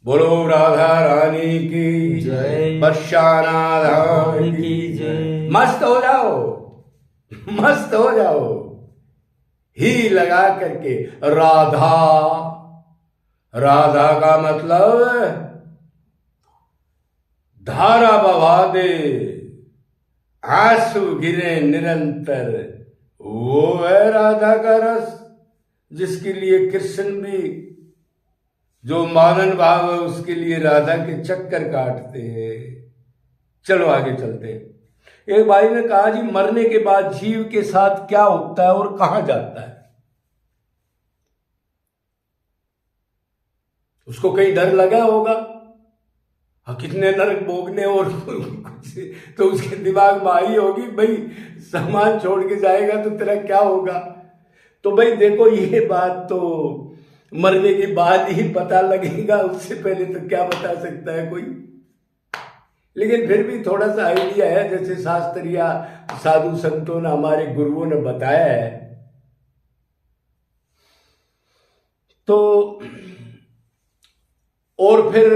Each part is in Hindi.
बोलो राधा रानी की जय, बरसाना धाम की जय। मस्त हो जाओ, मस्त हो जाओ। ही लगा करके राधा, राधा का मतलब धारा बहा दे, आंसू गिरे निरंतर, वो है राधा का रस। जिसके लिए कृष्ण भी, जो मानन भाव है उसके लिए राधा के चक्कर काटते हैं। चलो आगे चलते हैं। एक भाई ने कहा जी, मरने के बाद जीव के साथ क्या होता है और कहां जाता है? उसको कहीं डर लगा होगा, हाँ, कितने नरक भोगने और कुछ, तो उसके दिमाग में आई होगी भाई, सामान छोड़ के जाएगा तो तेरा क्या होगा। तो भाई देखो, ये बात तो मरने के बाद ही पता लगेगा, उससे पहले तो क्या बता सकता है कोई। लेकिन फिर भी थोड़ा सा आइडिया है, जैसे शास्त्र या साधु संतों ने, हमारे गुरुओं ने बताया है। तो और फिर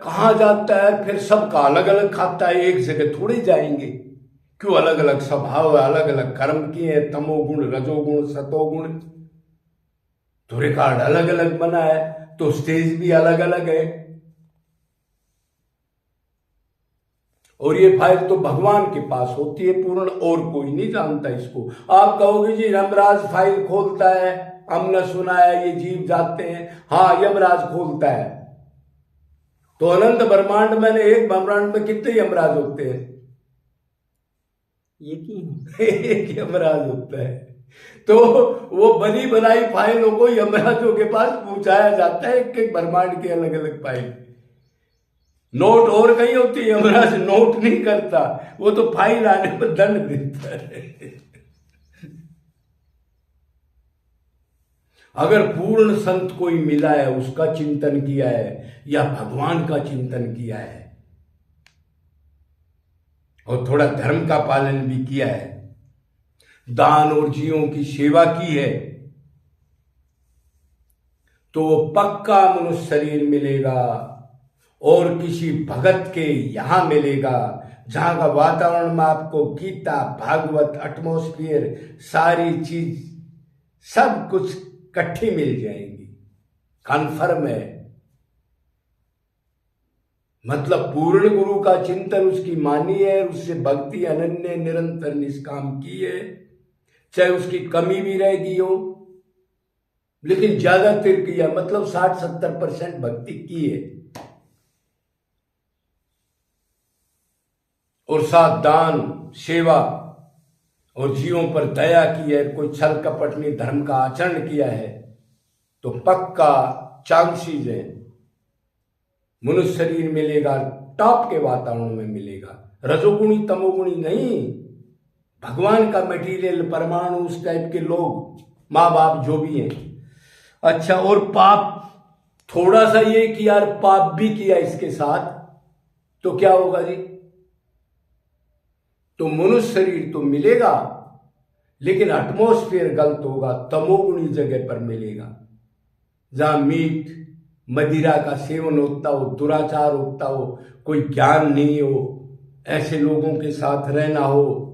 कहाँ जाता है? फिर सबका अलग अलग खाता है, एक जगह थोड़े जाएंगे। क्यों? अलग अलग स्वभाव है, अलग अलग कर्म किए हैं, तमोगुण, रजोगुण, सतोगुण, तो रिकॉर्ड अलग अलग बना है, तो स्टेज भी अलग अलग है। और ये फाइल तो भगवान के पास होती है पूर्ण, और कोई नहीं जानता इसको। आप कहोगे जी यमराज फाइल खोलता है, हमने सुना है ये जीव जाते हैं। हाँ, यमराज खोलता है। तो अनंत ब्रह्मांड में एक ब्रह्मांड में कितने यमराज होते हैं? एक यमराज होता है। तो वो बनी बनाई फाइलों को यमराजों के पास पहुंचाया जाता है, एक एक ब्रह्मांड के अलग अलग फाइल। नोट और कहीं होती है, यमराज नोट नहीं करता, वो तो फाइल आने पर दंड देता है। अगर पूर्ण संत कोई मिला है, उसका चिंतन किया है या भगवान का चिंतन किया है और थोड़ा धर्म का पालन भी किया है, दान और जीवों की सेवा की है, तो वो पक्का मनुष्य शरीर मिलेगा और किसी भगत के यहां मिलेगा, जहां का वातावरण में आपको गीता, भागवत, एटमॉस्फियर, सारी चीज, सब कुछ इकट्ठी मिल जाएंगी। कन्फर्म है। मतलब पूर्ण गुरु का चिंतन उसकी मानी है, उससे भक्ति अनन्य निरंतर निष्काम की है, चाहे उसकी कमी भी रहेगी हो, लेकिन ज्यादातर किया, मतलब 60-70% भक्ति की है। और साथ दान, सेवा और जीवों पर दया की है, कोई छल कपट नहीं, धर्म का आचरण किया है, तो पक्का चांसेस है मनुष्य शरीर मिलेगा, टॉप के वातावरण में मिलेगा। रजोगुणी तमोगुणी नहीं, भगवान का मटेरियल, परमाणु, उस टाइप के लोग, माँ बाप जो भी हैं। अच्छा, और पाप थोड़ा सा ये कि यार पाप भी किया इसके साथ, तो क्या होगा जी? तो मनुष्य शरीर तो मिलेगा, लेकिन एटमॉस्फेयर गलत होगा, तमोगुणी जगह पर मिलेगा, जहां मीट मदिरा का सेवन होता हो, दुराचार होता हो, कोई ज्ञान नहीं हो, ऐसे लोगों के साथ रहना हो।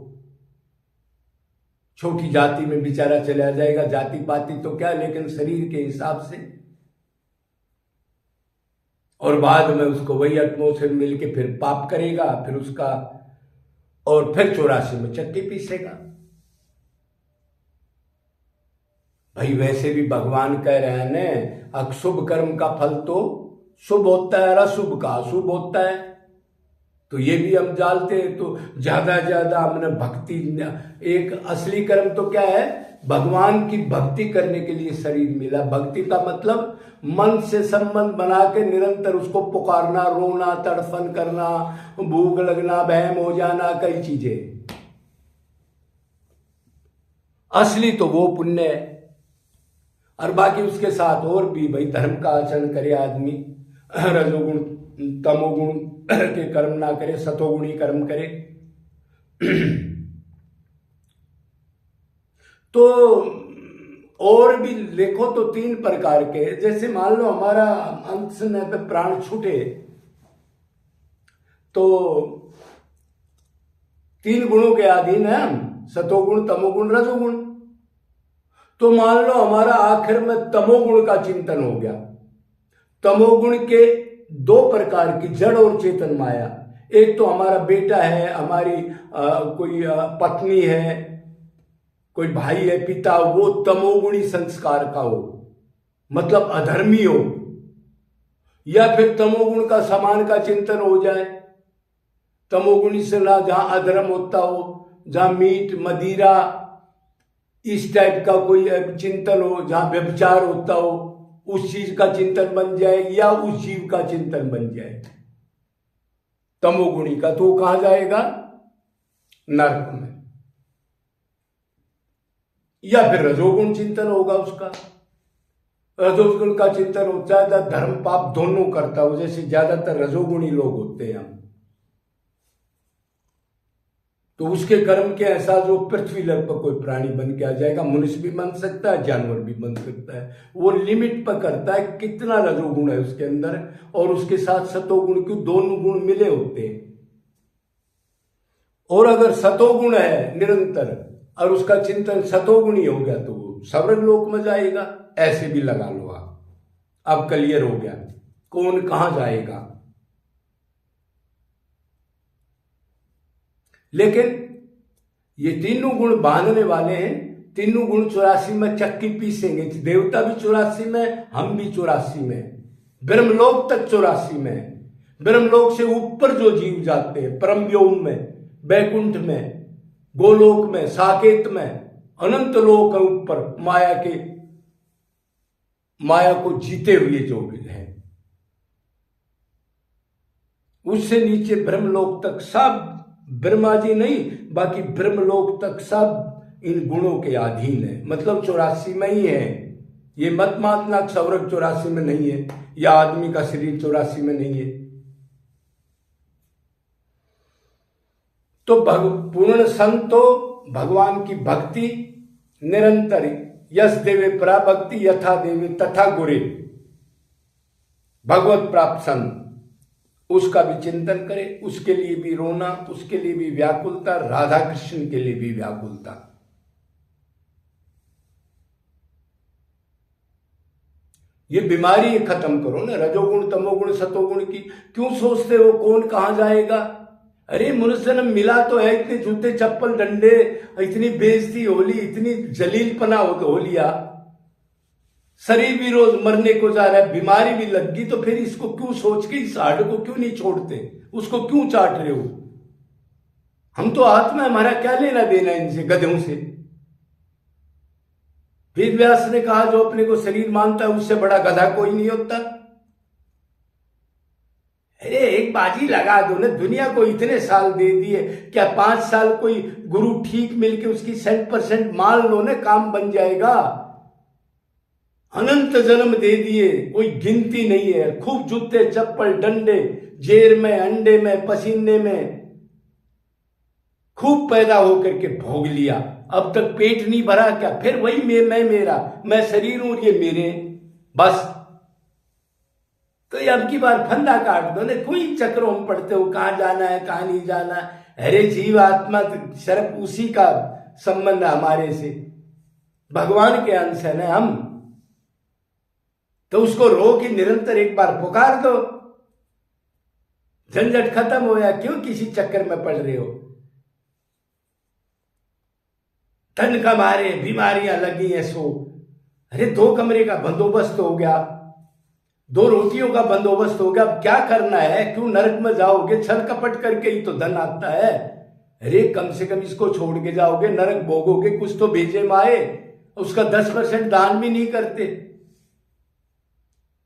छोटी जाति में बेचारा चला जाएगा, जाति पाति तो क्या, लेकिन शरीर के हिसाब से, और बाद में उसको वही एटमॉस्फेयर मिलके फिर पाप करेगा, फिर उसका, और फिर 84 में चक्की पीसेगा। भाई वैसे भी भगवान कह रहे हैं ना, अशुभ कर्म का फल तो शुभ होता है और अशुभ का अशुभ होता है। तो ये भी हम जानते हैं। तो ज्यादा हमने भक्ति, एक असली कर्म तो क्या है? भगवान की भक्ति करने के लिए शरीर मिला। भक्ति का मतलब मन से संबंध बना के निरंतर उसको पुकारना, रोना, तड़फन करना, भूख लगना, बहम हो जाना, कई चीजें। असली तो वो पुण्य है। और बाकी उसके साथ और भी भाई धर्म का आचरण करे आदमी, रजोगुण तमोगुण के कर्म ना करे, सतोगुणी कर्म करे। तो और भी देखो तो 3 प्रकार के, जैसे मान लो हमारा अंत समय पे प्राण छूटे तो 3 गुणों के अधीन है हम, सतोगुण, तमोगुण, रजोगुण। तो मान लो हमारा आखिर में तमोगुण का चिंतन हो गया। तमोगुण के 2 प्रकार की, जड़ और चेतन माया। एक तो हमारा बेटा है, हमारी कोई पत्नी है, कोई भाई है, पिता, वो तमोगुणी संस्कार का हो, मतलब अधर्मी हो, या फिर तमोगुण का समान का चिंतन हो जाए। तमोगुणी से ना जहां अधर्म होता हो, जहां मीट मदिरा इस टाइप का कोई चिंतन हो, जहां व्यभिचार होता हो, उस चीज का चिंतन बन जाए, या उस जीव का चिंतन बन जाए तमोगुणी का, तो कहां जाएगा? नरक में। या फिर रजोगुण चिंतन होगा उसका। रजोगुण का चिंतन होता है धर्म पाप दोनों करता हो, जैसे ज्यादातर रजोगुणी लोग होते हैं हम, तो उसके कर्म के एहसास वो पृथ्वी लग पर कोई प्राणी बन के आ जाएगा। मनुष्य भी बन सकता है, जानवर भी बन सकता है। वो लिमिट पर करता है कितना रजोगुण है उसके अंदर, और उसके साथ सतोगुण के दोनों गुण मिले होते हैं। और अगर सतोगुण है निरंतर और उसका चिंतन सतोगुणी हो गया तो वो स्वर्ग लोक में जाएगा। ऐसे भी लगा लो आप, अब क्लियर हो गया कौन कहां जाएगा। लेकिन ये तीनों गुण बांधने वाले हैं। तीनों गुण 84 में चक्की पीसेंगे। देवता भी 84 में, हम भी 84 में, ब्रह्मलोक तक 84 में। ब्रह्मलोक से ऊपर जो जीव जाते हैं, परम व्योम में, बैकुंठ में, गोलोक में, साकेत में, अनंत लोक है ऊपर, माया को जीते हुए जो भी हैं, उससे नीचे ब्रह्मलोक तक सब, ब्रह्मा जी नहीं बाकी ब्रह्मलोक तक सब इन गुणों के अधीन है। मतलब 84 में ही है। ये मत मानना स्वर्ग 84 में नहीं है, या आदमी का शरीर 84 में नहीं है। तो पूर्ण संतो भगवान की भक्ति निरंतर, यस देवे पराभक्ति यथा देवे तथा गुरे, भगवत प्राप्त संत, उसका भी चिंतन करे, उसके लिए भी रोना, उसके लिए भी व्याकुलता, राधा कृष्ण के लिए भी व्याकुलता। ये बीमारी खत्म करो ना, रजोगुण तमोगुण सतोगुण की। क्यों सोचते हो कौन कहां जाएगा? अरे मनुष्य जन्म मिला तो है, इतने जूते चप्पल डंडे, इतनी बेइज्जती हो ली, इतनी जलीलपना हो लिया, शरीर भी रोज मरने को जा रहा है, बीमारी भी लग गई, तो फिर इसको क्यों सोच के इस हाड़ को क्यों नहीं छोड़ते? उसको क्यों चाट रहे हो? हम तो आत्मा, हमारा क्या लेना देना इनसे, गधों से। वेद व्यास ने कहा जो अपने को शरीर मानता है उससे बड़ा गधा कोई नहीं होता। अरे एक बाजी लगा दो ना, दुनिया को इतने साल दे दिए, क्या 5 साल कोई गुरु ठीक मिलके उसकी 100% मान लो ना, काम बन जाएगा। अनंत जन्म दे दिए, कोई गिनती नहीं है। खूब जूते चप्पल डंडे, जेर में, अंडे में, पसीने में खूब पैदा होकर के भोग लिया। अब तक पेट नहीं भरा क्या? फिर वही मैं मेरा, मैं शरीर हूं, ये मेरे, बस। तो ये अब की बार फंदा काट दो ना, कोई चक्रों में पड़ते हो, कहां जाना है कहां नहीं जाना। अरे जीव आत्मा सिर्फ उसी का संबंध है हमारे से, भगवान के अंश है ना हम। तो उसको रो के निरंतर एक बार पुकार दो, झंझट खत्म हो या क्यों किसी चक्कर में पड़ रहे हो? तन का मारे बीमारियां लगी हैं सो। अरे 2 कमरे का बंदोबस्त हो गया, 2 रोटियों का बंदोबस्त हो गया, अब क्या करना है? क्यों नरक में जाओगे? छल कपट करके ही तो धन आता है। अरे कम से कम इसको छोड़ के जाओगे, नरक भोगोगे, कुछ तो भेजे माए। उसका 10% दान भी नहीं करते।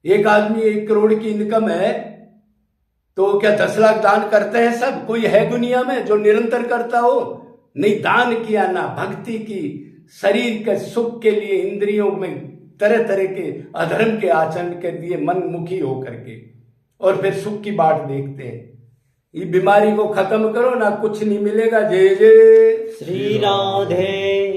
एक आदमी 1 करोड़ की इनकम है तो क्या 10 लाख दान करते हैं सब? कोई है दुनिया में जो निरंतर करता हो? नहीं, दान किया ना भक्ति की, शरीर के सुख के लिए इंद्रियों में तरह तरह के अधर्म के आचरण के दिए मन मुखी होकर के, और फिर सुख की बाट देखते हैं। ये बीमारी को खत्म करो ना, कुछ नहीं मिलेगा। जय जय श्री राधे।